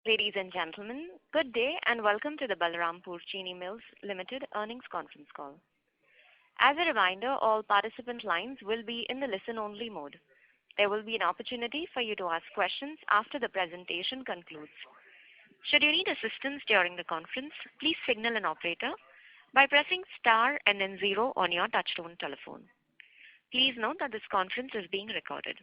Ladies and gentlemen, good day and welcome to the Balrampur Chini Mills Limited earnings conference call. As a reminder, all participant lines will be in the listen-only mode. There will be an opportunity for you to ask questions after the presentation concludes. Should you need assistance during the conference, please signal an operator by pressing star and then 0 on your touchtone telephone. Please note that this conference is being recorded.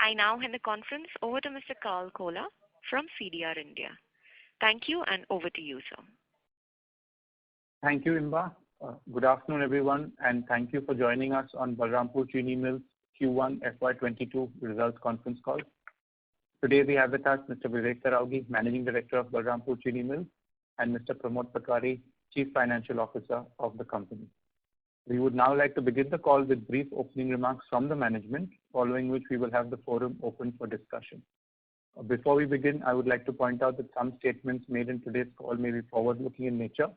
I now hand the conference over to Mr. Carl Kola from CDR India. Thank you, and over to you, sir. Thank you, Imba. Good afternoon, everyone, and thank you for joining us on Balrampur Chini Mills Q1 FY22 results conference call. Today we have with us Mr. Vivek Saraogi, Managing Director of Balrampur Chini Mills, and Mr. Pramod Patwari, Chief Financial Officer of the company. We would now like to begin the call with brief opening remarks from the management, following which we will have the forum open for discussion. Before we begin, I would like to point out that some statements made in today's call may be forward-looking in nature,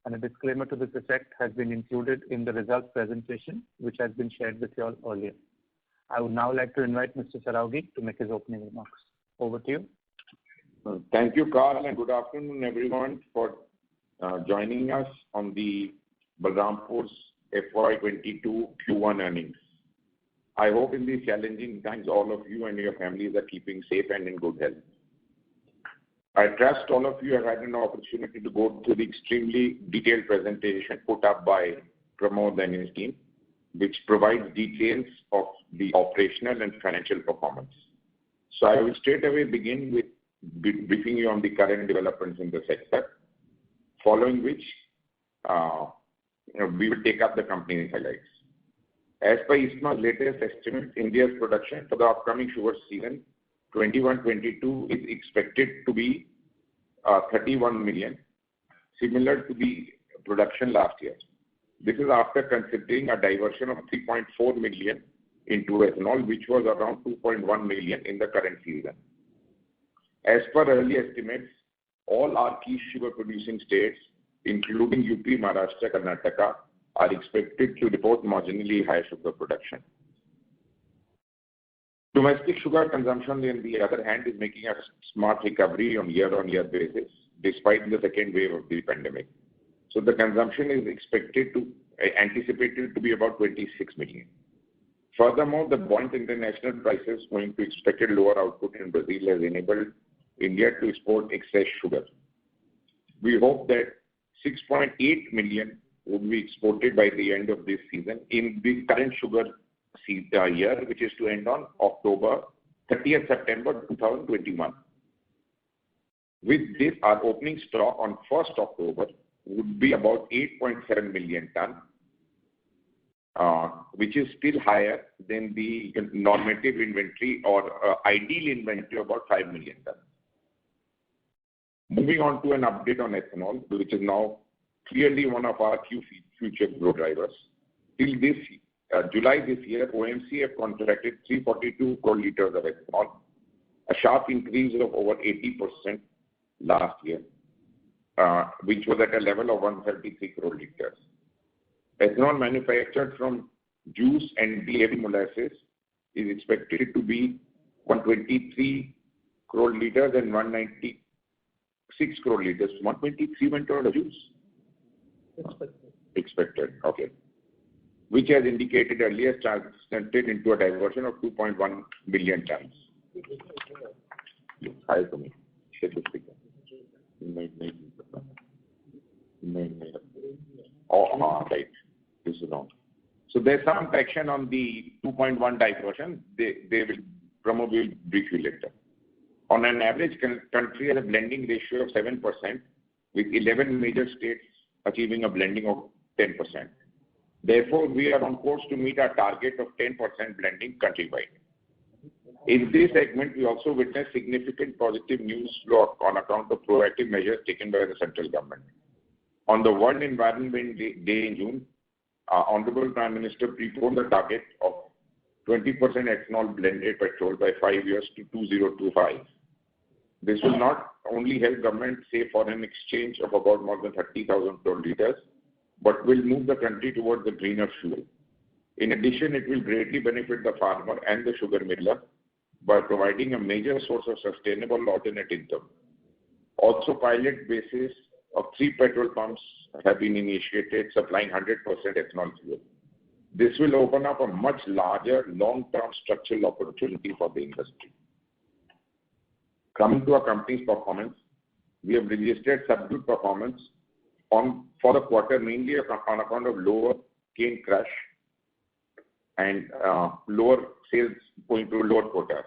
and a disclaimer to this effect has been included in the results presentation, which has been shared with you all earlier. I would now like to invite Mr. Saraogi to make his opening remarks. Over to you. Thank you, Carl, and good afternoon, everyone, for joining us on the Balrampur's FY22 Q1 earnings. I hope in these challenging times all of you and your families are keeping safe and in good health. I trust all of you have had an opportunity to go through the extremely detailed presentation put up by Pramod and his team, which provides details of the operational and financial performance. So I will straight away begin with briefing you on the current developments in the sector, following which we will take up the company's highlights. As per ISMA's latest estimate, India's production for the upcoming sugar season 21-22 is expected to be 31 million, similar to the production last year. This is after considering a diversion of 3.4 million into ethanol, which was around 2.1 million in the current season. As per early estimates, all our key sugar producing states, including UP, Maharashtra, Karnataka, are expected to report marginally higher sugar production. Domestic sugar consumption, on the other hand, is making a smart recovery on year-on-year basis, despite the second wave of the pandemic. So the consumption is anticipated to be about 26 million. Furthermore, the buoyant international prices going to expected lower output in Brazil has enabled India to export excess sugar. We hope that 6.8 million would be exported by the end of this season in the current sugar year, which is to end on 30th September 2021. With this, our opening stock on 1st October would be about 8.7 million ton, which is still higher than the normative inventory or ideal inventory of about 5 million ton. Moving on to an update on ethanol, which is now clearly one of our few future growth drivers. Till July this year, OMC have contracted 342 crore liters of ethanol, a sharp increase of over 80% last year, which was at a level of 133 crore liters. Ethanol manufactured from juice and DAP molasses is expected to be 123 crore liters and 196 crore liters. 123 went out of juice? Expected, okay. Which, as indicated earlier, translated into a diversion of 2.1 million tons. Hi, to me. Right. This is wrong. So there's some action on the 2.1 diversion. Pramod will brief you later. On an average, country has a blending ratio of 7%, with 11 major states achieving a blending of 10%. Therefore, we are on course to meet our target of 10% blending countrywide. In this segment, we also witnessed significant positive news flow on account of proactive measures taken by the central government. On the World Environment Day in June, Honorable Prime Minister preponed the target of 20% ethanol blended petrol by 5 years to 2025. This will not only help government save foreign exchange of about more than 30,000 crore liters, but will move the country towards the greener fuel. In addition, it will greatly benefit the farmer and the sugar miller by providing a major source of sustainable alternate income. Also, pilot basis of 3 petrol pumps have been initiated supplying 100% ethanol fuel. This will open up a much larger long-term structural opportunity for the industry. Coming to our company's performance, we have registered subdued performance for the quarter, mainly on account of lower cane crush and lower sales going to lower quotas.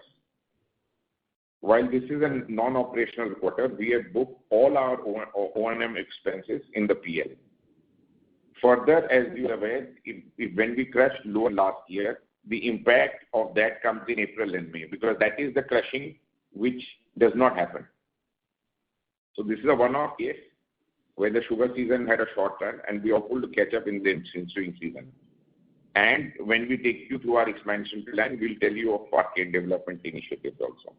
While this is a non-operational quarter, we have booked all our O&M expenses in the PL. Further, as you are aware, when we crushed lower last year, the impact of that comes in April and May, because that is the crushing which does not happen. So this is a one-off case where the sugar season had a short run and we are able to catch up in the ensuing season. And when we take you through our expansion plan, we'll tell you of our cane development initiatives also.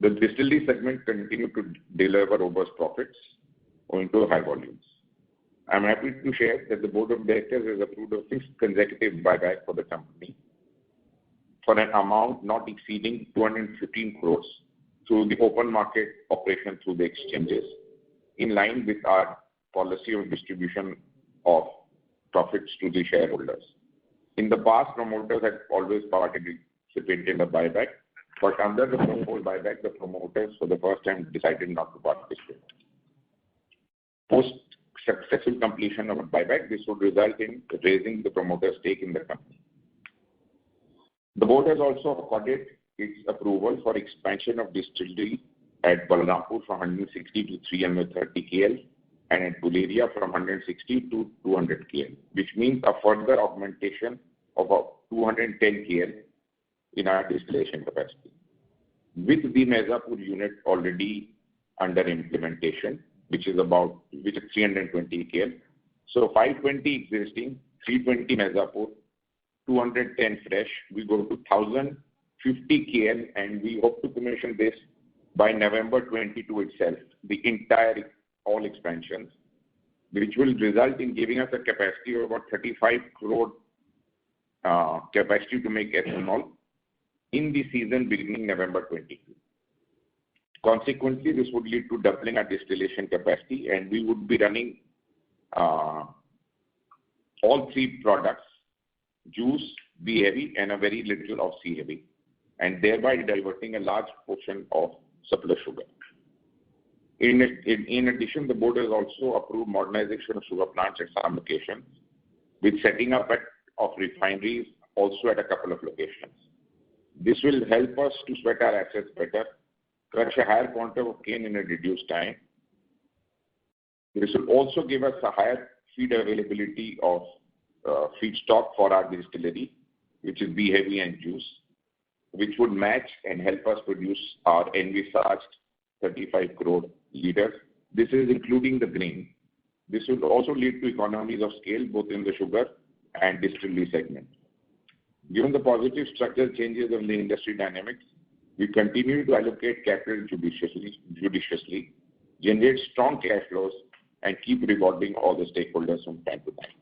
The distillery segment continued to deliver robust profits owing to high volumes. I'm happy to share that the Board of Directors has approved a 6th consecutive buyback for the company for an amount not exceeding 215 crores through the open market operation through the exchanges, in line with our policy of distribution of profits to the shareholders. In the past, promoters had always participated in the buyback, but under the proposed buyback, the promoters for the first time decided not to participate. Post successful completion of a buyback, this would result in raising the promoter stake in the company. The board has also accorded its approval for expansion of distillery at Balrampur from 160 to 330 KL and at Buleria from 160 to 200 KL, which means a further augmentation of 210 KL in our distillation capacity. With the Mirzapur unit already under implementation, which is 320 KL. So 520 existing, 320 Mirzapur, 210 fresh, we go to 1050 KL, and we hope to commission this by November 22 itself, the entire all expansions, which will result in giving us a capacity of about 35 crore capacity to make ethanol in the season beginning November 22. Consequently, this would lead to doubling our distillation capacity, and we would be running all 3 products, juice, B-heavy, and a very little of C-heavy, and thereby diverting a large portion of surplus sugar. In addition, the board has also approved modernization of sugar plants at some locations, with setting up of refineries also at a couple of locations. This will help us to sweat our assets better, crush a higher quantum of cane in a reduced time. This will also give us a higher feed availability of feedstock for our distillery, which is B-heavy and juice, which would match and help us produce our envisaged 35 crore liters. This is including the grain. This will also lead to economies of scale both in the sugar and distillery segment. Given the positive structural changes in the industry dynamics, we continue to allocate capital judiciously, generate strong cash flows, and keep rewarding all the stakeholders from time to time.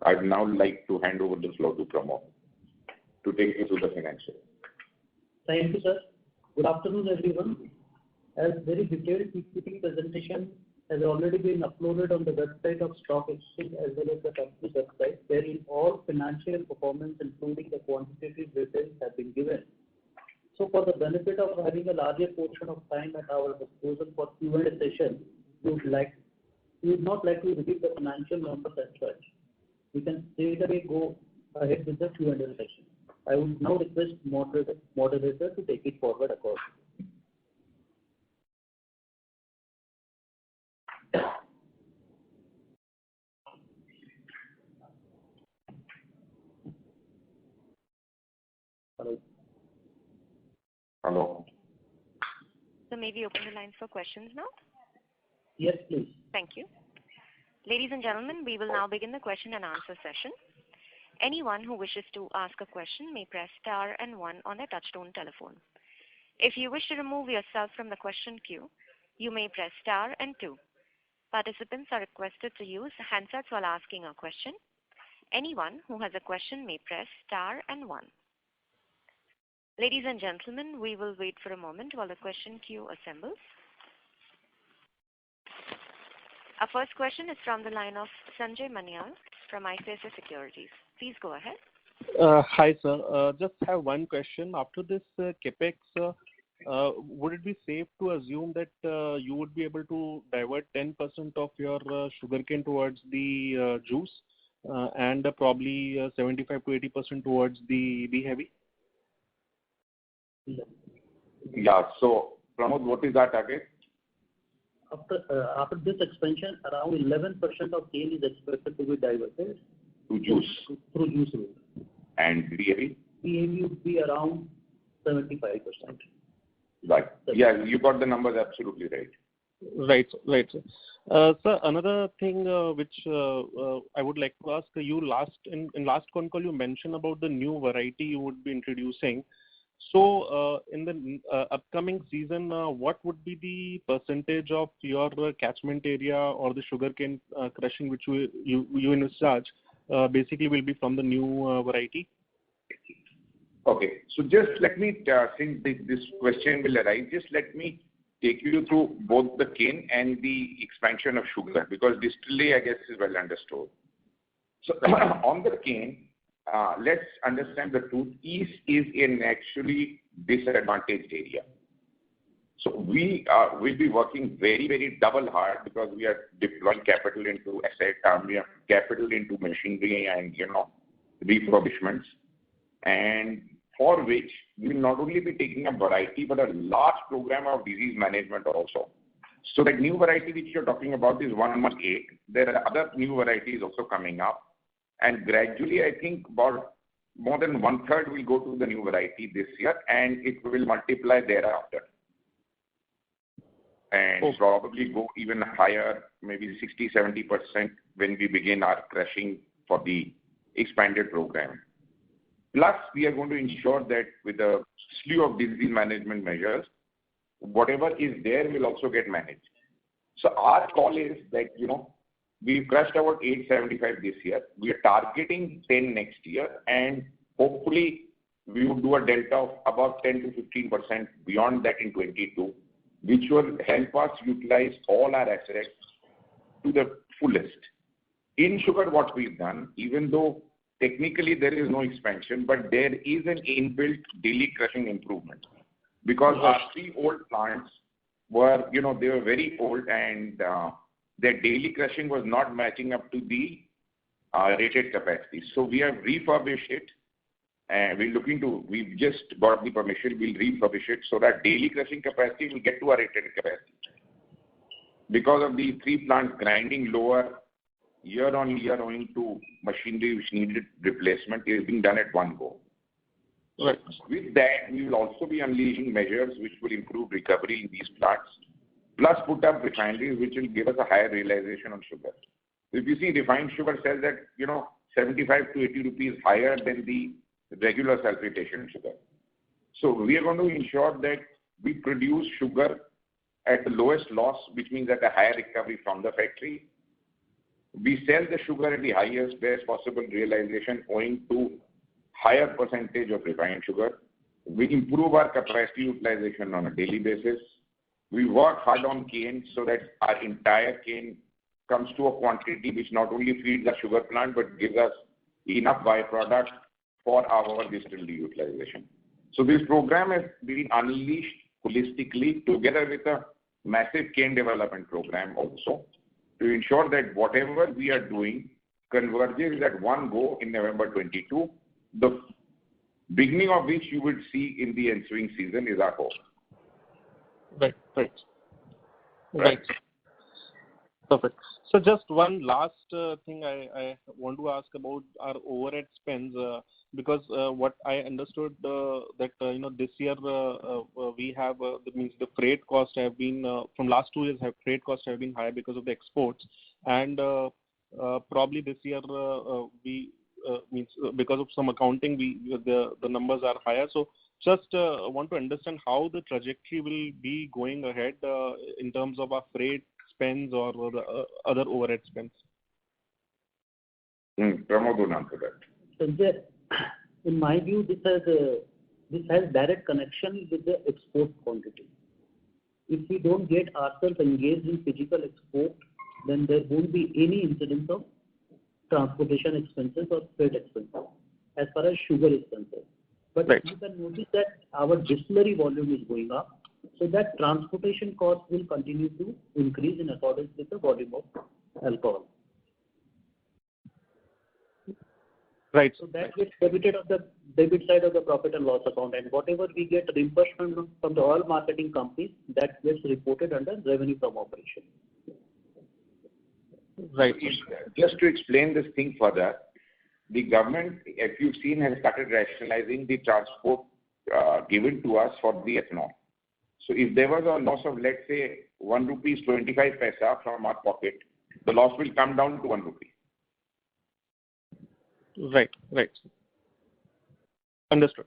I'd now like to hand over the floor to Pramod to take you through the financials. Thank you, sir. Good afternoon, everyone. As very detailed PPT presentation has already been uploaded on the website of Stock Exchange as well as the company website, wherein all financial performance, including the quantitative details, have been given. So for the benefit of having a larger portion of time at our disposal for Q&A session, we would not like to repeat the financial numbers as such. We can straight away go ahead with the Q&A session. I would now request moderator to take it forward accordingly. Hello. So may we open the lines for questions now? Yes, please. Thank you. Ladies and gentlemen, we will now begin the question and answer session. Anyone who wishes to ask a question may press star and 1 on their touchtone telephone. If you wish to remove yourself from the question queue, you may press star and 2. Participants are requested to use handsets while asking a question. Anyone who has a question may press star and 1. Ladies and gentlemen, we will wait for a moment while the question queue assembles. Our first question is from the line of Sanjay Manyal from ICICI Securities. Please go ahead. Hi, sir. Just have one question. After this capex, would it be safe to assume that you would be able to divert 10% of your sugarcane towards the juice and probably 75 to 80% towards the B-heavy? Yeah. So, Pramod, what is our target? After this expansion, around 11% of cane is expected to be diverted To juice. through juice route. And B-heavy? B-heavy would be around 75%. Right. Yeah, you got the numbers absolutely right. Right. Sir, another thing which I would like to ask you, in last con call you mentioned about the new variety you would be introducing. So in the upcoming season, what would be the percentage of your catchment area or the sugarcane crushing which you envisage basically will be from the new variety? Okay. So just let me, since this question will arise, just let me take you through both the cane and the expansion of sugar, because distillery, I guess, is well understood. So on the cane, let's understand the truth. East is an actually disadvantaged area. So we will be working very, very double hard because we are deploying capital into we have capital into machinery and, refurbishments. And for which we will not only be taking a variety, but a large program of disease management also. So that new variety which you're talking about is 118. There are other new varieties also coming up. And gradually, I think about more than 1/3 will go to the new variety this year, and it will multiply thereafter. And probably go even higher, maybe 60-70% when we begin our crushing for the expanded program. Plus, we are going to ensure that with a slew of disease management measures, whatever is there will also get managed. So our call is that, we've crushed about 875 this year. We are targeting 10 next year, and hopefully we will do a delta of about 10 to 15% beyond that in 22, which will help us utilize all our assets to the fullest. In sugar, what we've done, even though technically there is no expansion, but there is an inbuilt daily crushing improvement. Because our 3 old plants were, they were very old, and their daily crushing was not matching up to the rated capacity. So we have refurbished it, and we've just got the permission, we'll refurbish it so that daily crushing capacity will get to our rated capacity. Because of the 3 plants grinding lower year on year owing to machinery which needed replacement, is being done at one go. Right. With that, we will also be unleashing measures which will improve recovery in these plants, plus put up refineries which will give us a higher realization on sugar. If you see, refined sugar sells at 75 to 80 rupees higher than the regular sulfitation sugar. So we are going to ensure that we produce sugar at the lowest loss, which means at a higher recovery from the factory. We sell the sugar at the highest, best possible realization owing to higher percentage of refined sugar. We improve our capacity utilization on a daily basis. We work hard on cane so that our entire cane comes to a quantity which not only feeds the sugar plant, but gives us enough byproduct for our distillery utilization. So this program has been unleashed holistically together with a massive cane development program also, to ensure that whatever we are doing converges at one go in November 22, the beginning of which you would see in the ensuing season is our hope. Right. Perfect. So just one last thing I want to ask about our overhead spends, because what I understood that this year we have means the freight costs have been from last 2 years freight costs have been high because of the exports, and probably this year we means because of some accounting the numbers are higher. So just want to understand how the trajectory will be going ahead in terms of our freight spends or the other overhead spends. Pramod will answer that. Sanjay, in my view, this has this has direct connection with the export quantity. If we don't get ourselves engaged in physical export, then there won't be any incidence of transportation expenses or freight expenses as far as sugar is concerned. But Right. you can notice that our distillery volume is going up, so that transportation cost will continue to increase in accordance with the volume of alcohol. Right. So that gets debited on the debit side of the profit and loss account, and whatever we get reimbursement from the oil marketing companies, that gets reported under revenue from operation. Right. Just to explain this thing further, the government, if you've seen, has started rationalizing the transport given to us for the ethanol. So if there was a loss of, let's say, 1 rupees 25 paisa from our pocket, the loss will come down to 1 rupee. Right. Right. Understood.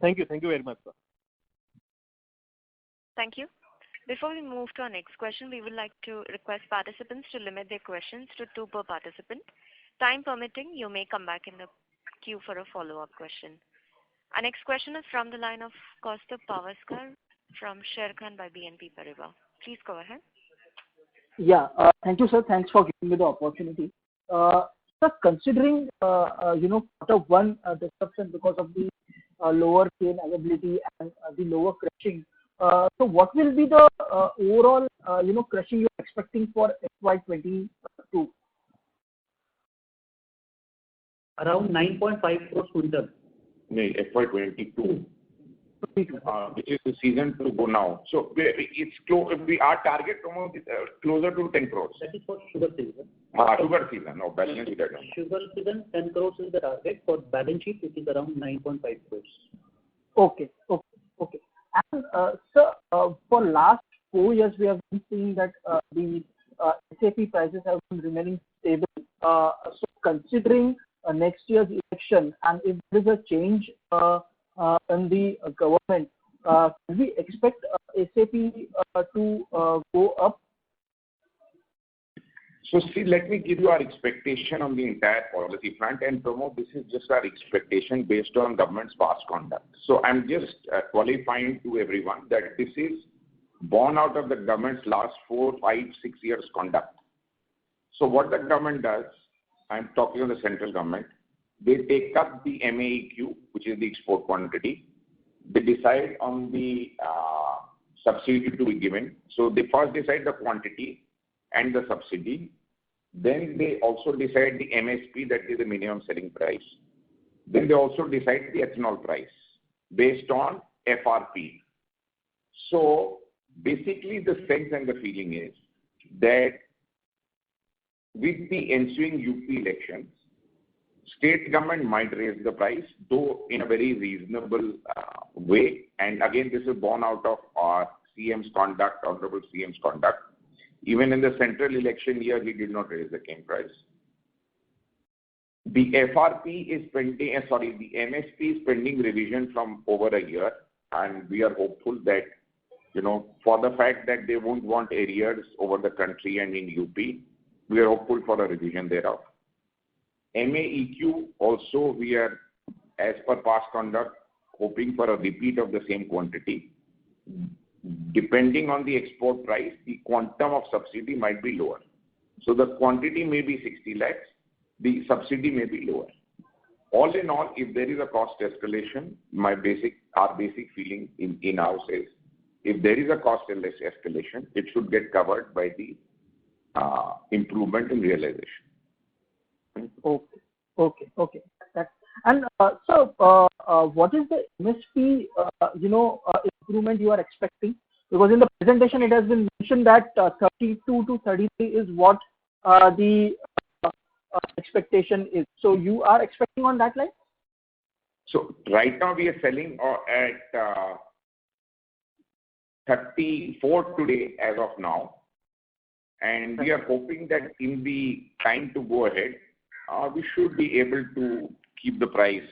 Thank you very much, sir. Thank you. Before we move to our next question, we would like to request participants to limit their questions to 2 per participant. Time permitting, you may come back in the queue for a follow-up question. Our next question is from the line of Kaustubh Pawaskar from Sharekhan by BNP Paribas. Please go ahead. Yeah. Thank you, sir. Thanks for giving me the opportunity. Sir, considering quarter one disruption because of the lower cane availability and the lower crushing, so what will be the overall crushing you're expecting for FY22? Around 9.5 crores quintal. No, FY22, which is the season to go now. So it's our target is closer to 10 crores. That is for sugar season. Sugar season, no, balance sheet. Sugar season, 10 crores is the target. For balance sheet, it is around 9.5 crores. Okay. And sir, for last 4 years, we have been seeing that the SAP prices have been remaining stable. So considering next year's election, and if there is a change in the government, can we expect SAP to go up? So see, let me give you our expectation on the entire policy front, and Pramod, this is just our expectation based on government's past conduct. So I'm just qualifying to everyone that this is born out of the government's last 4, 5, 6 years conduct. So what the government does, I'm talking of the central government, they take up the MAEQ, which is the export quantity. They decide on the subsidy to be given. So they first decide the quantity and the subsidy. Then they also decide the MSP, that is the minimum selling price. Then they also decide the ethanol price based on FRP. So basically the sense and the feeling is that with the ensuing UP elections, state government might raise the price, though in a very reasonable way. And again, this is born out of our CM's conduct, Honorable CM's conduct. Even in the central election year, he did not raise the cane price. The FRP is pending, the MSP is pending revision from over a year, and we are hopeful that, for the fact that they won't want arrears over the country and in UP, we are hopeful for a revision thereof. MAEQ also, we are, as per past conduct, hoping for a repeat of the same quantity. Depending on the export price, the quantum of subsidy might be lower. So the quantity may be 60 lakhs, the subsidy may be lower. All in all, if there is a cost escalation, our basic feeling in house is, if there is a cost escalation, it should get covered by the improvement in realization. Okay. And so, what is the MSP, improvement you are expecting? Because in the presentation, it has been mentioned that 32 to 33 is what the expectation is. So you are expecting on that line? So right now we are selling at 34 today as of now. And we are hoping that in the time to go ahead, we should be able to keep the price.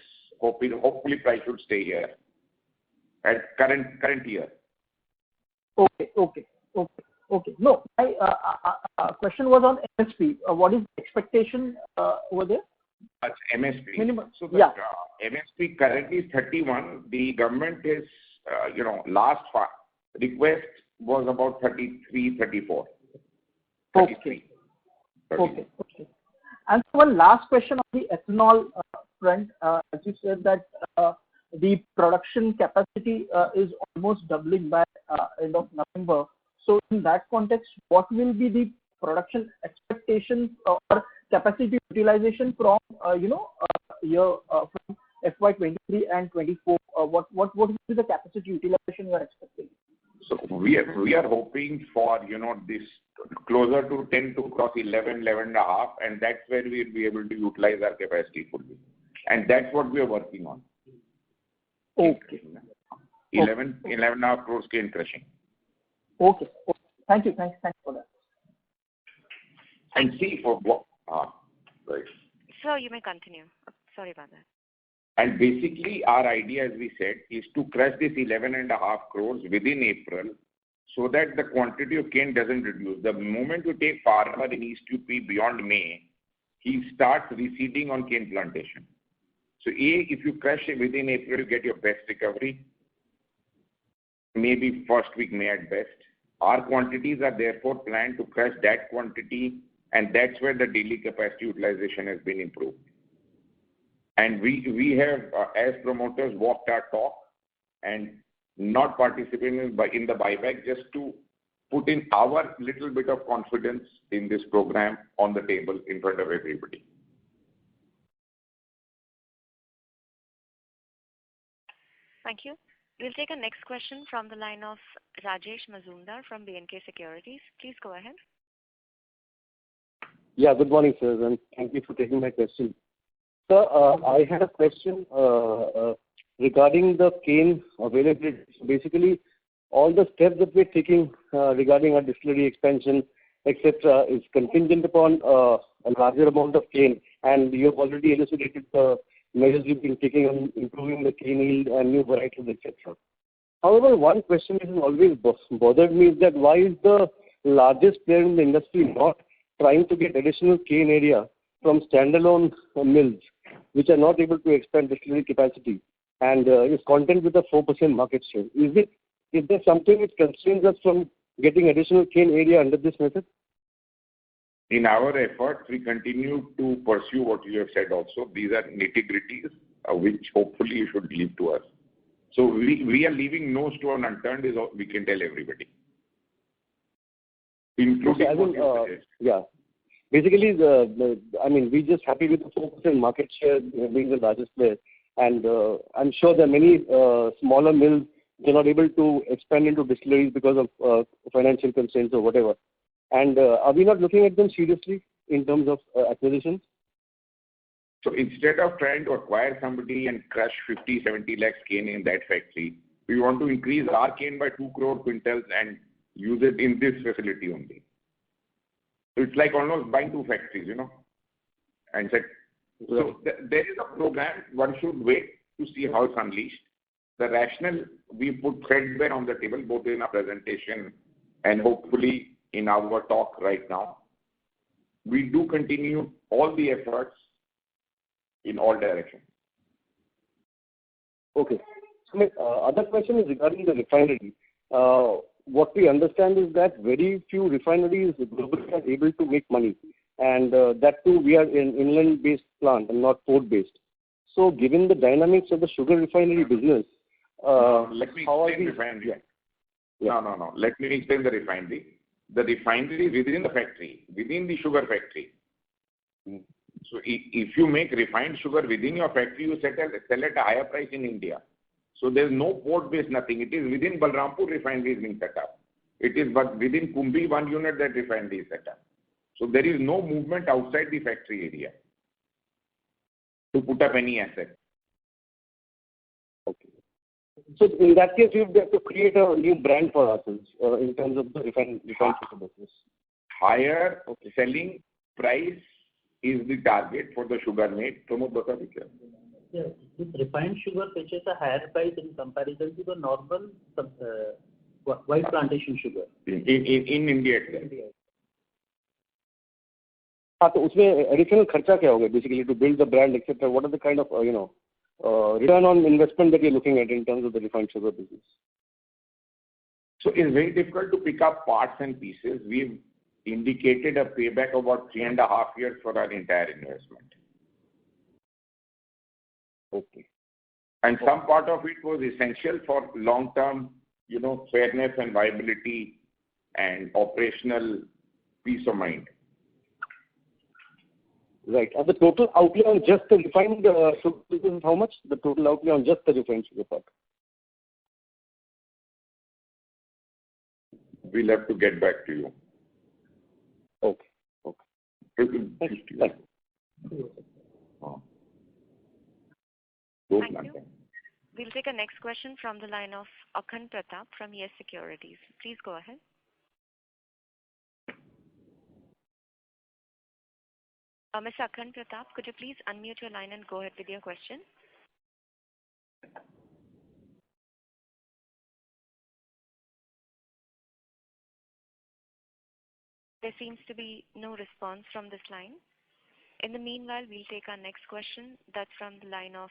Hopefully price should stay here at current year. Okay. No, my question was on MSP. What is the expectation over there? MSP. Minimum. So the Yeah. MSP currently is 31. The government is, last request was about 33, 34. 33. Okay. And one last question on the ethanol front. As you said that the production capacity is almost doubling by end of November. So in that context, what will be the production expectations or capacity utilization from from FY23 and 24? What will be the capacity utilization you are expecting? So we are hoping for this closer to 10 to cross 11, 11.5, and that's where we'll be able to utilize our capacity fully, and that's what we are working on. Okay. 11.5 crores cane crushing. Okay. Thank you for that. And see for what? Right. Sir, you may continue. Sorry about that. And basically, our idea, as we said, is to crush this 11.5 crores within April, so that the quantity of cane doesn't reduce. The moment you take farmer in East UP beyond May, he starts receding on cane plantation. So if you crush it within April, you get your best recovery. Maybe first week May at best. Our quantities are therefore planned to crush that quantity, and that's where the daily capacity utilization has been improved. And we have, as promoters, walked our talk and not participating in the buyback, just to put in our little bit of confidence in this program on the table in front of everybody. Thank you. We'll take a next question from the line of Rajesh Mazumdar from B&K Securities. Please go ahead. Yeah, good morning, sir, and thank you for taking my question. Sir, I had a question regarding the cane availability. So basically, all the steps that we're taking regarding our distillery expansion, etc., is contingent upon a larger amount of cane, and you have already elucidated the measures you've been taking on improving the cane yield and new varieties, etc. However, one question that has always bothered me is that why is the largest player in the industry not trying to get additional cane area from standalone mills, which are not able to expand distillery capacity, and is content with a 4% market share? Is there something which constrains us from getting additional cane area under this method? In our efforts, we continue to pursue what you have said also. These are nitty-gritties, which hopefully you should leave to us. So we are leaving no stone unturned, is all we can tell everybody. Including yeah. Basically, we're just happy with the 4% market share being the largest player. And I'm sure there are many smaller mills who are not able to expand into distilleries because of financial constraints or whatever. And are we not looking at them seriously in terms of acquisitions? So instead of trying to acquire somebody and crush 50, 70 lakhs cane in that factory, we want to increase our cane by 2 crore quintals and use it in this facility only. So it's like almost buying 2 factories, And said, so there is a program. One should wait to see how it's unleashed. The rationale we put threadbare on the table, both in our presentation and hopefully in our talk right now. We do continue all the efforts in all directions. Okay. So my other question is regarding the refinery. What we understand is that very few refineries globally are able to make money, and that too we are an inland-based plant and not port-based. So given the dynamics of the sugar refinery business, let me how are explain we? Refinery. Yeah. No. Let me explain the refinery. The refinery is within the factory, within the sugar factory. So if you make refined sugar within your factory, you sell at a higher price in India. So there's no port-based nothing. It is within Balrampur refinery is being set up. It is but within Kumbhi 1 unit that refinery is set up. So there is no movement outside the factory area to put up any asset. Okay. So in that case, we have to create a new brand for ourselves in terms of the refined sugar business. Higher selling price is the target for the sugar made. Pramod, bata dikhiye. Yes, this refined sugar fetches a higher price in comparison to the normal white plantation sugar. In India itself. हाँ, तो उसमें additional खर्चा क्या होगा basically to build the brand etcetera? What are the kind of return on investment that you're looking at in terms of the refined sugar business? So it's very difficult to pick up parts and pieces. We've indicated a payback of about 3.5 years for our entire investment. Okay. And some part of it was essential for long-term, fairness and viability and operational peace of mind. Right. And the total outlay on just the refined sugar business is how much? The total outlay on just the refined sugar part? We'll have to get back to you. Okay. Thank you. Thank you. We'll take a next question from the line of Akhand Pratap from Yes Securities. Please go ahead. Mr. Akhand Pratap, could you please unmute your line and go ahead with your question? There seems to be no response from this line. In the meanwhile, we'll take our next question. That's from the line of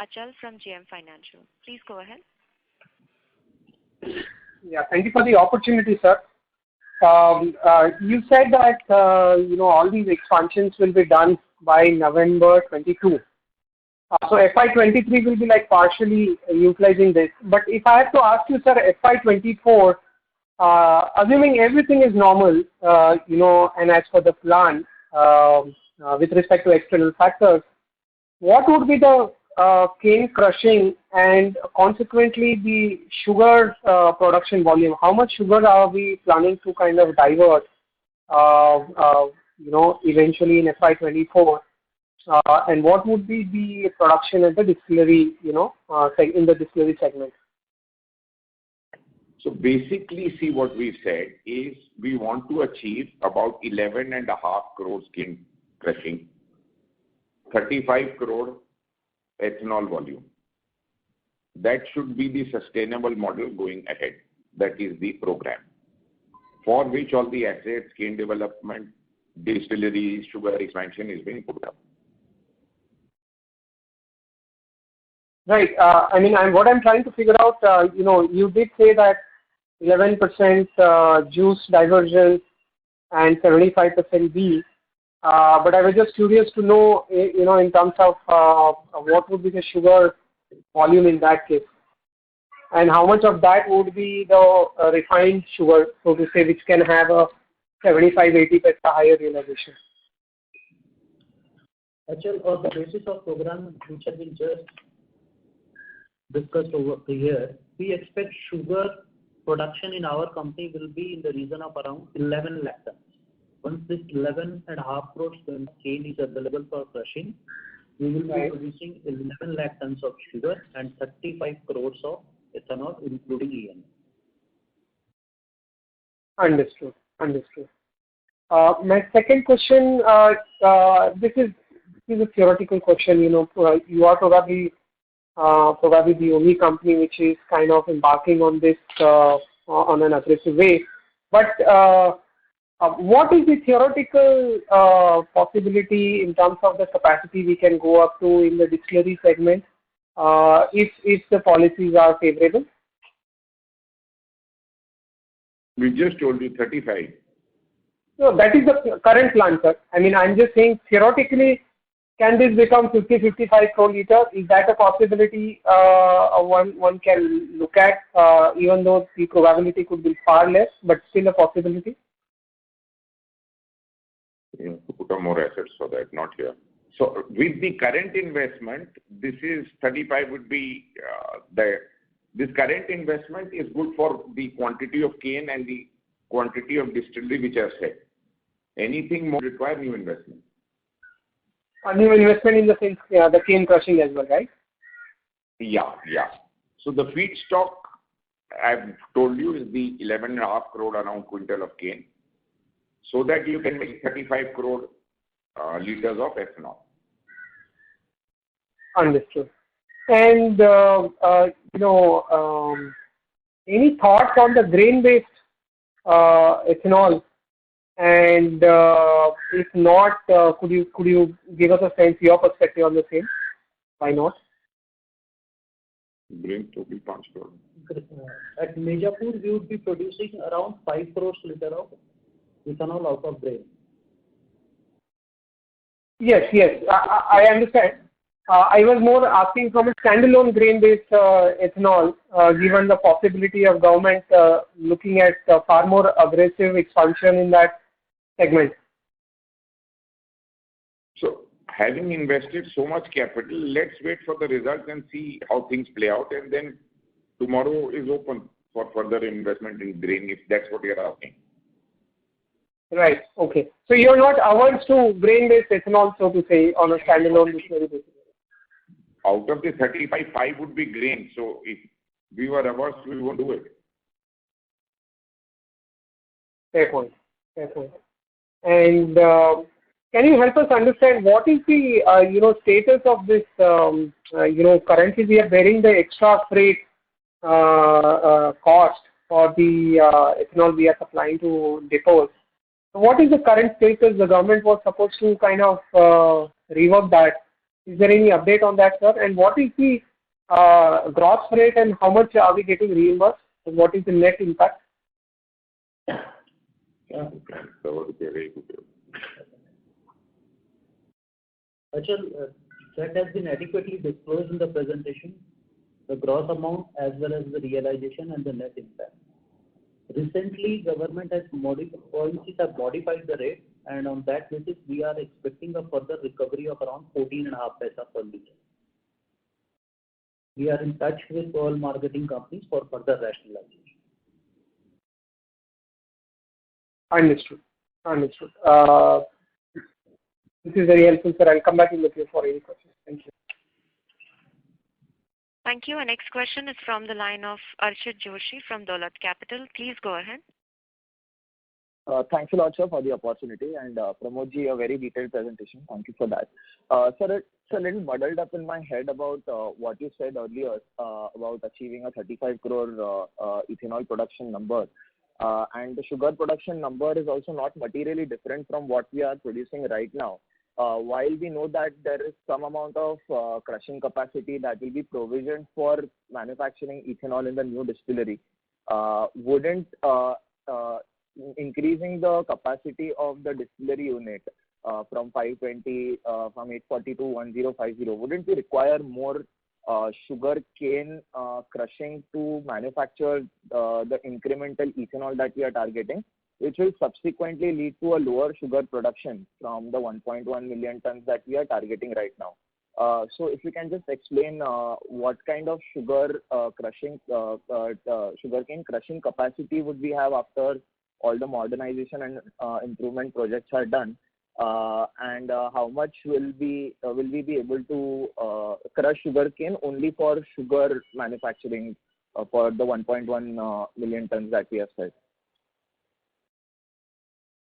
Achal from JM Financial. Please go ahead. Yeah, thank you for the opportunity, sir. You said that all these expansions will be done by November 22. So FY23 will be like partially utilizing this. But if I have to ask you, sir, FY24, assuming everything is normal, and as per the plan, with respect to external factors, what would be the cane crushing and consequently the sugar production volume? How much sugar are we planning to kind of divert, eventually in FY24? And what would be the production at the distillery, in the distillery segment? So basically, see what we've said is we want to achieve about 11.5 crores cane crushing, 35 crore ethanol volume. That should be the sustainable model going ahead. That is the program for which all the assets, cane development, distillery, sugar expansion is being put up. Right. What I'm trying to figure out, you did say that 11% juice diversion and 75% B. But I was just curious to know, in terms of what would be the sugar volume in that case, and how much of that would be the refined sugar, so to say, which can have a 75-80% higher realization. Actually, on the basis of program which has been just discussed over here, we expect sugar production in our company will be in the region of around 11 lakh tons. Once this 11.5 crores ton cane is available for crushing, we will be producing 11 lakh tons of sugar and 35 crores of ethanol, including EN. Understood. My second question, this is a theoretical question. You are probably the only company which is kind of embarking on this on an aggressive way. But what is the theoretical possibility in terms of the capacity we can go up to in the distillery segment if the policies are favorable? We just told you 35. No, that is the current plan, sir. I'm just saying theoretically, can this become 50-55 crore liters? Is that a possibility one can look at, even though the probability could be far less, but still a possibility? To put on more assets for that, not here. So with the current investment, this is 35 would be this current investment is good for the quantity of cane and the quantity of distillery which I've said. Anything more require new investment. A new investment in the sense, the cane crushing as well, right? Yeah. So the feedstock I've told you is the 11.5 crore around quintal of cane, so that you can make 35 crore liters of ethanol. Understood. And any thoughts on the grain-based ethanol? And if not, could you give us a sense, your perspective on the same? Why not? Grain total 5 crore. At Mijapur, we would be producing around 5 crores liter of ethanol out of grain. Yes, I understand. I was more asking from a standalone grain-based ethanol, given the possibility of government looking at far more aggressive expansion in that segment. So, having invested so much capital, let's wait for the results and see how things play out, and then tomorrow is open for further investment in grain, if that's what you're asking. Right. Okay. So you're not averse to grain-based ethanol, so to say, on a standalone distillery basis. Out of the 35, 5 would be grain. So if we were averse, we won't do it. Fair point. And can you help us understand what is the status of this? Currently we are bearing the extra freight cost for the ethanol we are supplying to depots. So what is the current status? The government was supposed to kind of rework that. Is there any update on that, sir? And what is the gross freight and how much are we getting reimbursed? And what is the net impact? That has been adequately disclosed in the presentation, the gross amount as well as the realization and the net impact. Recently, government has policies have modified the rate, and on that basis, we are expecting a further recovery of around 14.5 paisa per liter. We are in touch with all marketing companies for further rationalization. Understood. This is very helpful, sir. I'll come back in the queue for any questions. Thank you. Thank you. Our next question is from the line of Archit Joshi from Dolat Capital. Please go ahead. Thanks a lot, sir, for the opportunity, and Pramodji, a very detailed presentation. Thank you for that. Sir, it's a little muddled up in my head about what you said earlier about achieving a 35 crore ethanol production number. And the sugar production number is also not materially different from what we are producing right now. While we know that there is some amount of crushing capacity that will be provisioned for manufacturing ethanol in the new distillery, wouldn't increasing the capacity of the distillery unit from 840 to 1050, wouldn't we require more sugar cane crushing to manufacture the incremental ethanol that we are targeting, which will subsequently lead to a lower sugar production from the 1.1 million tons that we are targeting right now? So if you can just explain what kind of sugarcane crushing capacity would we have after all the modernization and improvement projects are done, and how much will we be able to crush sugarcane only for sugar manufacturing for the 1.1 million tons that we have said?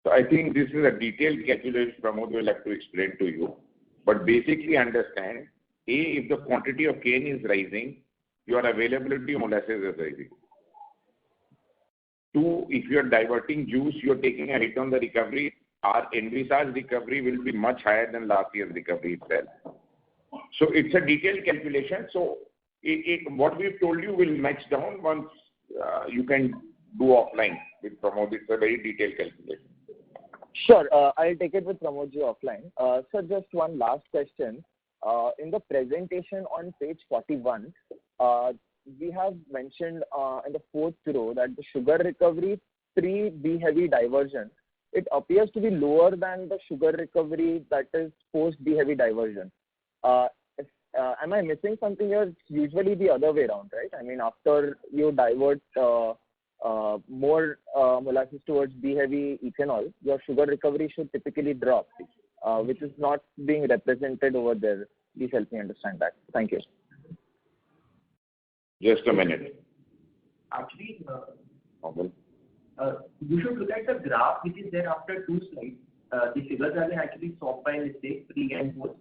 So I think this is a detailed calculation Pramod will have to explain to you. But basically understand, A, if the quantity of cane is rising, your availability of molasses is rising. 2, if you are diverting juice, you are taking a hit on the recovery. Our envisaged recovery will be much higher than last year's recovery itself. So it's a detailed calculation. So what we've told you will match down once you can do offline with Pramod. It's a very detailed calculation. Sure, I'll take it with Pramodji offline. Sir, just one last question. In the presentation on page 41, we have mentioned in the 4th row that the sugar recovery pre-B heavy diversion, it appears to be lower than the sugar recovery that is post-B heavy diversion. Am I missing something here? It's usually the other way around, right? I mean, after you divert more molasses towards B-heavy ethanol, your sugar recovery should typically drop, which is not being represented over there. Please help me understand that. Thank you. Just a minute. Actually, you should look at the graph which is there after 2 slides. The figures have been actually swapped by mistake, pre and post.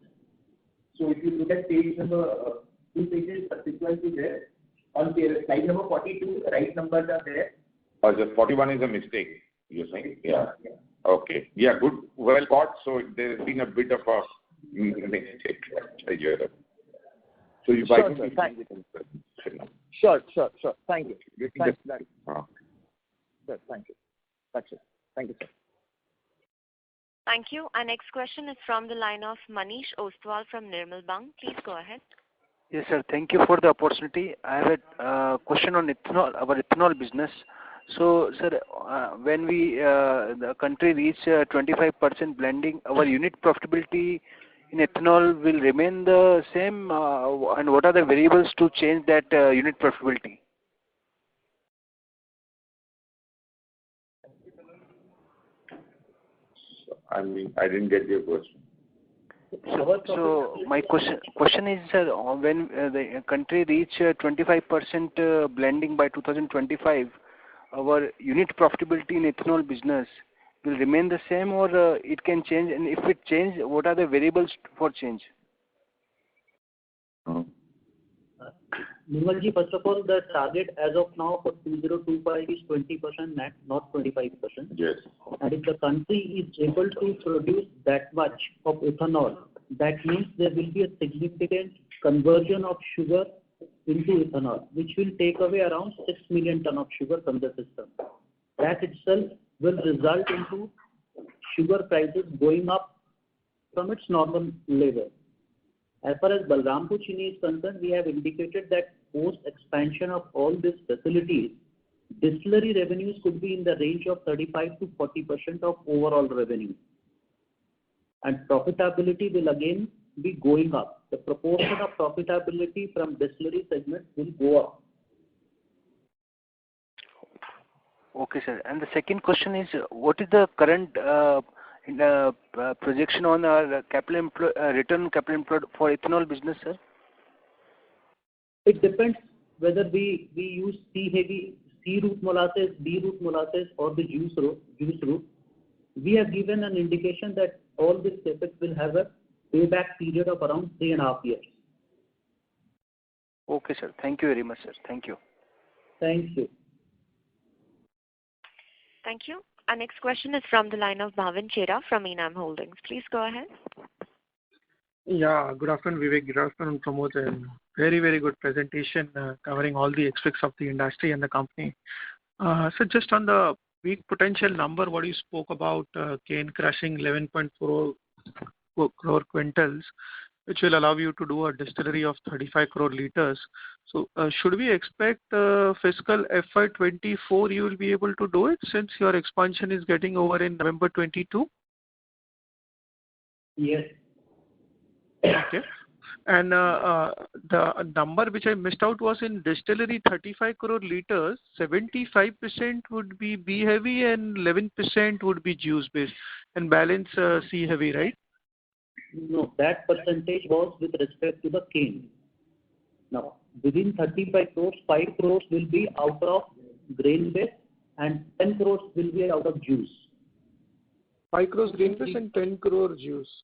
So if you look at page number 2 pages subsequently there, on slide number 42, the right numbers are there. The 41 is a mistake, you're saying? Yeah. Okay. Yeah, good. Well caught. So there's been a bit of a mistake. So you Sure, sir. Thank you. Sure. Thank you. Thanks. Sure, thank you. That's it. Thank you, sir. Thank you. Our next question is from the line of Manish Ostwal from Nirmal Bang. Please go ahead. Yes, sir. Thank you for the opportunity. I have a question on ethanol, our ethanol business. So, sir, when the country reach 25% blending, our unit profitability in ethanol will remain the same, and what are the variables to change that unit profitability? I mean, I didn't get your question. So my question is, sir, when the country reach 25% blending by 2025, our unit profitability in ethanol business will remain the same, or it can change? And if it change, what are the variables for change? Nirmalji, first of all, the target as of now for 2025 is 20% net, not 25%. Yes. And if the country is able to produce that much of ethanol, that means there will be a significant conversion of sugar into ethanol, which will take away around 6 million ton of sugar from the system. That itself will result into sugar prices going up from its normal level. As far as Balrampur Chini is concerned, we have indicated that post expansion of all these facilities, distillery revenues could be in the range of 35 to 40% of overall revenue. And profitability will again be going up. The proportion of profitability from distillery segment will go up. Okay, sir. And the second question is, what is the current projection on our return on capital employed for ethanol business, sir? It depends whether we use C route molasses, B route molasses, or the juice route. We have given an indication that all this CapEx will have a payback period of around 3.5 years. Okay, sir. Thank you very much, sir. Thank you. Thank you. Thank you. Our next question is from the line of Bhavin Chheda from Enam Holdings. Please go ahead. Yeah, good afternoon, Vivek. Good afternoon, Pramod. And very, very good presentation covering all the aspects of the industry and the company. So just on the peak potential number, what you spoke about, cane crushing 11.4 crore quintals, which will allow you to do a distillery of 35 crore liters. So should we expect fiscal FY24 you will be able to do it since your expansion is getting over in November 22? Yes. Okay. And the number which I missed out was in distillery 35 crore liters, 75% would be B heavy and 11% would be juice based and balance C heavy, right? No, that percentage was with respect to the cane. Now, within 35 crores, 5 crores will be out of grain base and 10 crores will be out of juice. 5 crores grain base and 10 crore juice.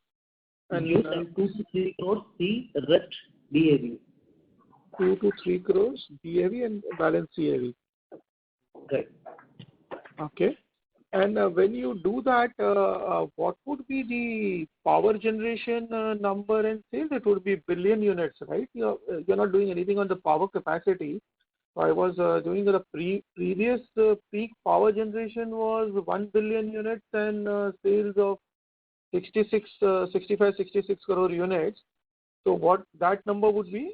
And juice and 2 to 3 crores C, rest DAV. 2 to 3 crores DAV and balance CAV. Right. Okay. And when you do that, what would be the power generation number and sales? It would be billion units, right? You're not doing anything on the power capacity. So I was doing the previous peak power generation was 1 billion units and sales of 65, 66 crore units. So what that number would be?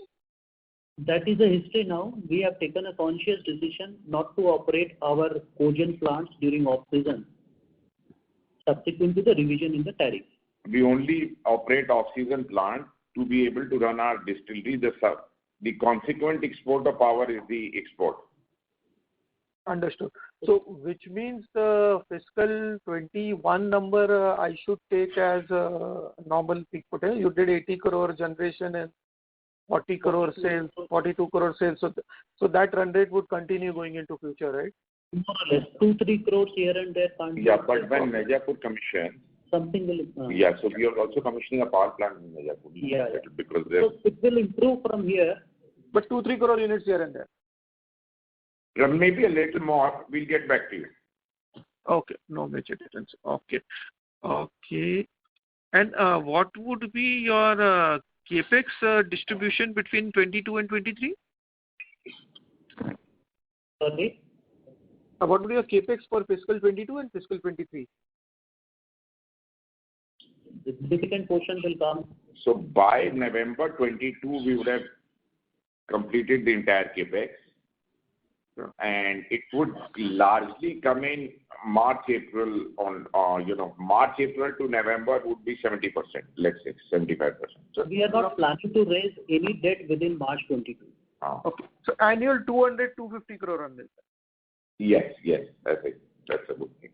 That is the history now. We have taken a conscious decision not to operate our cogen plants during off-season, subsequent to the revision in the tariff. We only operate off-season plant to be able to run our distillery. The consequent export of power is the export. Understood. So which means the fiscal 21 number I should take as normal peak potential. You did 80 crore generation and 40 crore sales, 42 crore sales. So that run rate would continue going into future, right? More or less. 2-3 crores here and there. Yeah, but when Mirzapur commission, something will. Yeah, so we are also commissioning a power plant in Mirzapur. Yeah. Because so it will improve from here. But 2-3 crore units here and there. Maybe a little more. We'll get back to you. Okay, no major difference. Okay. Okay. And what would be your capex distribution between 22 and 23? Sorry? What would be your capex for fiscal 22 and fiscal 23? The significant portion will come. So by November 22, we would have completed the entire capex. Sure. And it would largely come in March, April March, April to November would be 70%, let's say 75%. So we are not planning to raise any debt within March 22. Okay. So annual 200-250 crore on this. Yes, that's a good thing.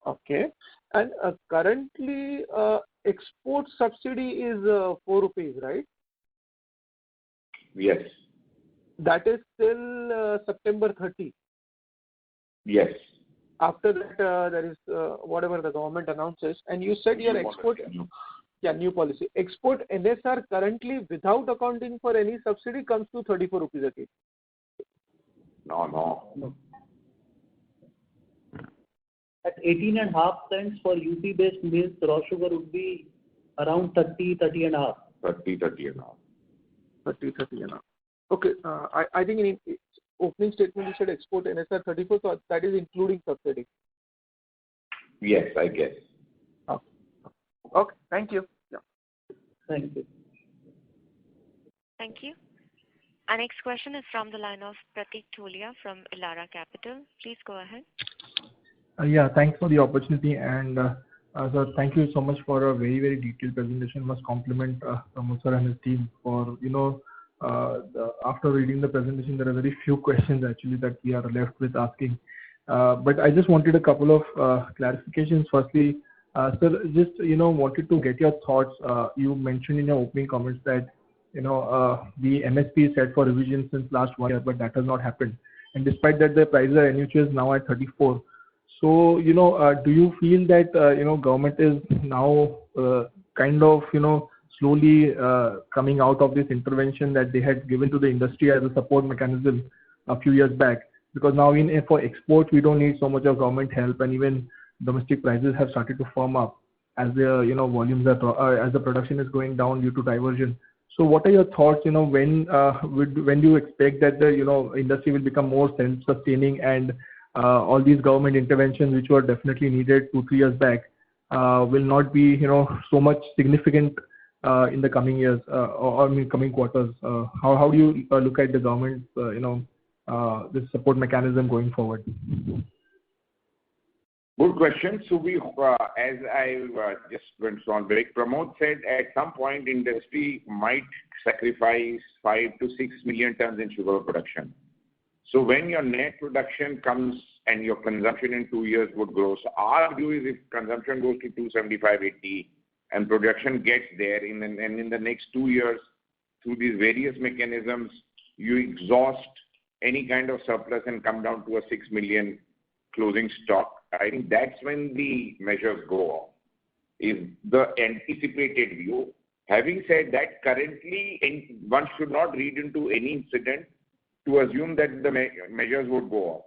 Okay. And currently, export subsidy is 4 rupees, right? Yes. That is till September 30. Yes. After that, there is whatever the government announces. And you said your export, new policy. Export NSR currently, without accounting for any subsidy, comes to 34 rupees a kg. No. At 18.5 cents for UP-based mills, raw sugar would be around 30.5. 30.5. 30.5. Okay. I think in its opening statement you said export NSR 34, so that is including subsidy. Yes, I guess. Okay. Thank you. Yeah. Thank you. Thank you. Our next question is from the line of Pratik Thulia from Elara Capital. Please go ahead. Yeah, thanks for the opportunity, and sir, thank you so much for a very, very detailed presentation. Must compliment Pramod sir and his team for, after reading the presentation, there are very few questions actually that we are left with asking. But I just wanted a couple of clarifications. Firstly, sir, just, wanted to get your thoughts. You mentioned in your opening comments that, the MSP is set for revision since last 1 year, but that has not happened. And despite that, the price of NUH is now at 34. So, do you feel that, government is now kind of, slowly coming out of this intervention that they had given to the industry as a support mechanism a few years back? Because now for exports, we don't need so much of government help, and even domestic prices have started to firm up as the, volumes are, as the production is going down due to diversion. So what are your thoughts, when do you expect that the, industry will become more self-sustaining, and all these government interventions, which were definitely needed 2-3 years back, will not be, so much significant in the coming years or coming quarters? How do you look at the government, this support mechanism going forward? Good question. So we, as I just went on break, Pramod said at some point industry might sacrifice 5 to 6 million tons in sugar production. So when your net production comes and your consumption in 2 years would grow, so our view is if consumption goes to 275, 80 and production gets there in the next 2 years through these various mechanisms, you exhaust any kind of surplus and come down to a 6 million closing stock. I think that's when the measures go off, is the anticipated view. Having said that, currently one should not read into any incident to assume that the measures would go off.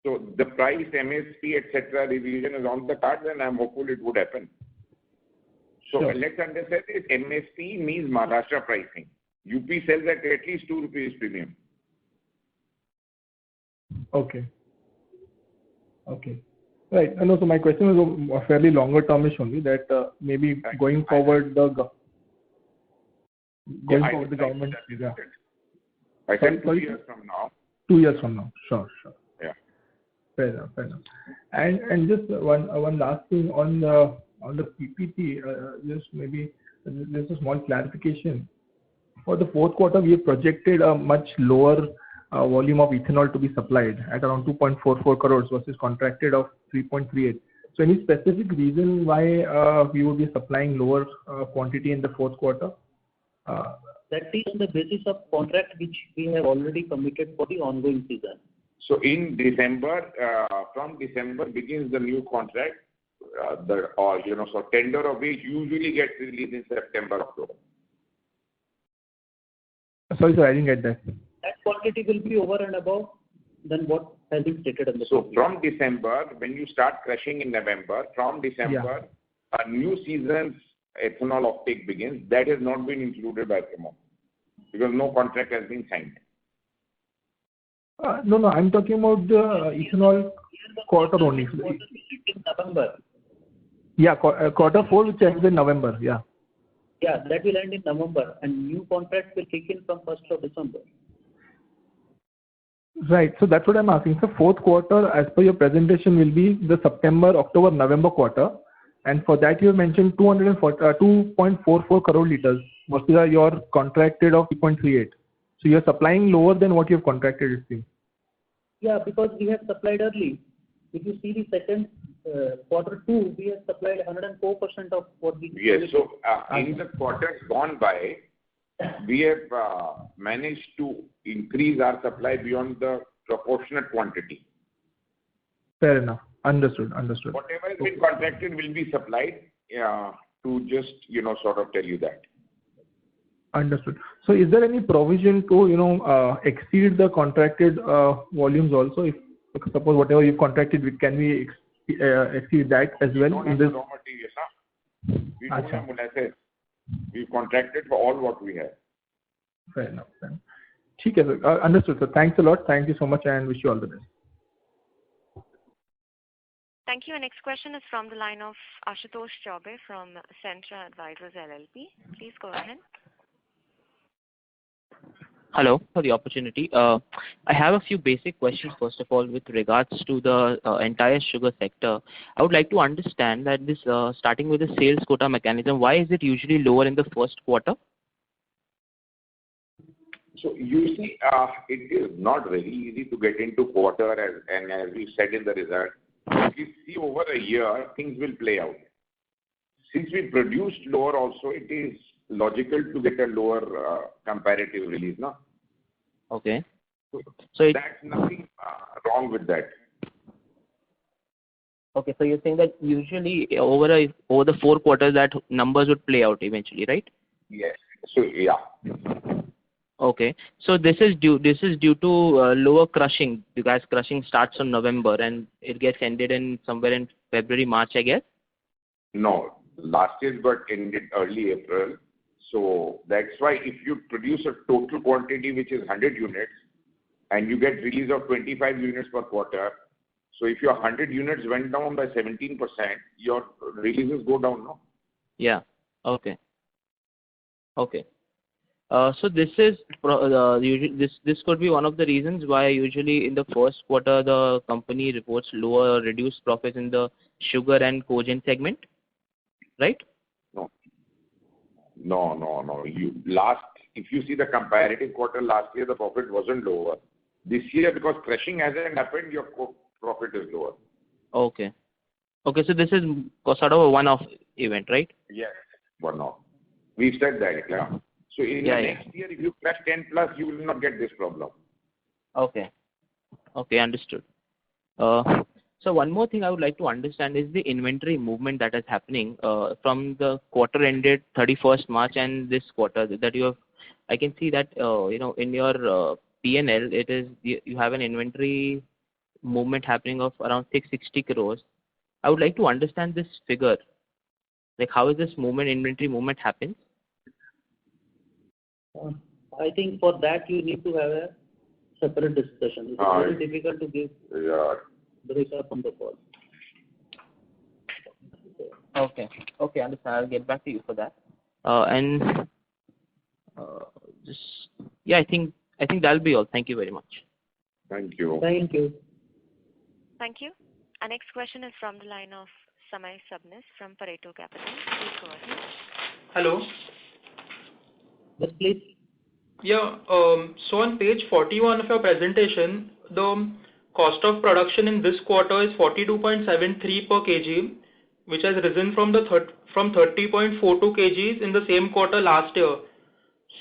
So the price, MSP, etc. revision is on the cards, and I'm hopeful it would happen. So Sure. Let's understand this. MSP means Maharashtra pricing. UP sells at least 2 rupees premium. Okay. Right. And also my question was a fairly longer termish only, that maybe going forward the government. Yeah. I said 2 years from now. 2 years from now. Sure. Yeah. Fair enough. And just one last thing on the PPT, just maybe just a small clarification. For the fourth quarter, we have projected a much lower volume of ethanol to be supplied at around 2.44 crores versus contracted of 3.38. So any specific reason why we will be supplying lower quantity in the fourth quarter? That is on the basis of contract which we have already committed for the ongoing season. So in December, from December begins the new contract, so tender of which usually gets released in September, October. Sorry, sir, I didn't get that. That quantity will be over and above than what has been stated in the So from December, when you start crushing in November, from December, a new season's ethanol offtake begins. That has not been included by Promot because no contract has been signed. No, I'm talking about the ethanol quarter only. In November. Yeah, quarter 4 which ends in November. Yeah. Yeah, that will end in November, and new contracts will kick in from 1st of December. Right. So that's what I'm asking. So fourth quarter, as per your presentation, will be the September, October, November quarter. And for that, you mentioned 2.44 crore liters versus your contracted of 3.38. So you're supplying lower than what you've contracted, it seems. Yeah, because we have supplied early. If you see the second quarter 2, we have supplied 104% of what we. Yes. So in the quarters gone by, we have managed to increase our supply beyond the proportionate quantity. Fair enough. Understood. Whatever has been contracted will be supplied. To just sort of tell you that. Understood. So is there any provision to exceed the contracted volumes also? If suppose whatever you contracted with, can we exceed that as well? We don't have raw materials, huh? We don't have molasses. We've contracted for all what we have. Fair enough. Okay, sir. Understood, sir. Thanks a lot. Thank you so much and wish you all the best. Thank you. Our next question is from the line of Ashutosh Chaubey from Centra Advisors LLP. Please go ahead. Hello for the opportunity. I have a few basic questions, first of all, with regards to the entire sugar sector. I would like to understand that this, starting with the sales quota mechanism, why is it usually lower in the first quarter? So you see, it is not very easy to get into quarter, as we said in the result. If you see over a year, things will play out. Since we produced lower also, it is logical to get a lower comparative release, no? Okay. So that's nothing wrong with that. Okay, so you're saying that usually over the 4 quarters that numbers would play out eventually, right? Yes. So yeah. Okay, so this is due to lower crushing because crushing starts on November and it gets ended in somewhere in February, March, I guess. No, last year got ended early April. So that's why if you produce a total quantity which is 100 units and you get release of 25 units per quarter, so if your 100 units went down by 17%, your releases go down, no? Yeah. Okay. So this is this could be one of the reasons why usually in the first quarter the company reports lower reduced profits in the sugar and cogen segment, right? No. If you see the comparative quarter last year, the profit wasn't lower. This year, because crushing hasn't happened, your profit is lower. Okay, so this is sort of a one-off event, right? Yes, one-off. We've said that, yeah. So in the next year, if you crush 10 plus, you will not get this problem. Okay, understood. So one more thing I would like to understand is the inventory movement that is happening from the quarter ended 31st March and this quarter that you have. I can see that in your P&L it is you have an inventory movement happening of around 660 crores. I would like to understand this figure. Like how is this inventory movement happens? I think for that you need to have a separate discussion. It's very difficult to give breakup on the call. Okay, understand. I'll get back to you for that. I think that'll be all. Thank you very much. Thank you. Thank you. Thank you. Our next question is from the line of Samay Sabnis from Pareto Capital. Please go ahead. Hello. Yes, please. Yeah. So on page 41 of your presentation, the cost of production in this quarter is 42.73 per kg, which has risen from 30.42 kgs in the same quarter last year.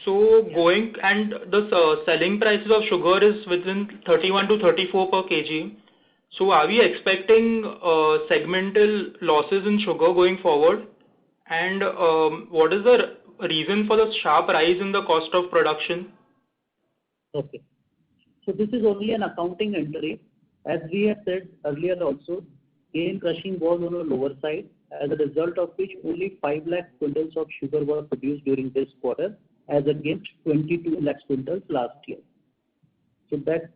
So the selling prices of sugar is within 31 to 34 per kg. So are we expecting segmental losses in sugar going forward? And what is the reason for the sharp rise in the cost of production? Okay. So this is only an accounting entry. As we have said earlier also, cane crushing was on a lower side, as a result of which only 5 lakh quintals of sugar were produced during this quarter, as against 22 lakh quintals last year. So that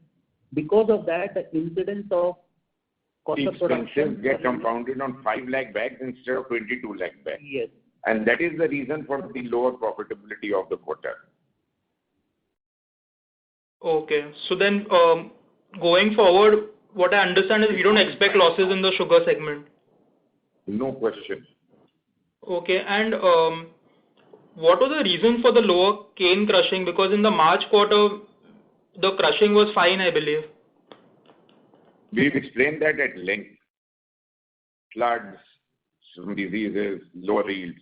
because of that, the incidence of cost of production get compounded on 5 lakh bags instead of 22 lakh bags. Yes. And that is the reason for the lower profitability of the quarter. Okay. So then, going forward, what I understand is we don't expect losses in the sugar segment. No question. Okay. And what was the reason for the lower cane crushing? Because in the March quarter, the crushing was fine, I believe. We've explained that at length. Floods, some diseases, lower yields.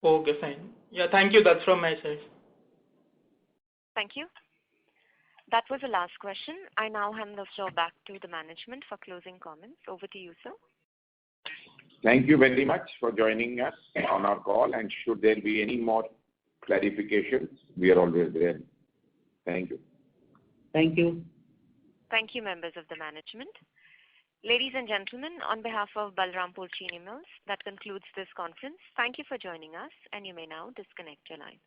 Okay, fine. Yeah, thank you. That's from my side. Thank you. That was the last question. I now hand the floor back to the management for closing comments. Over to you, sir. Thank you very much for joining us on our call, and should there be any more clarifications, we are always there. Thank you. Thank you. Thank you, members of the management. Ladies and gentlemen, on behalf of Balrampur Chini Mills, that concludes this conference. Thank you for joining us, and you may now disconnect your lines.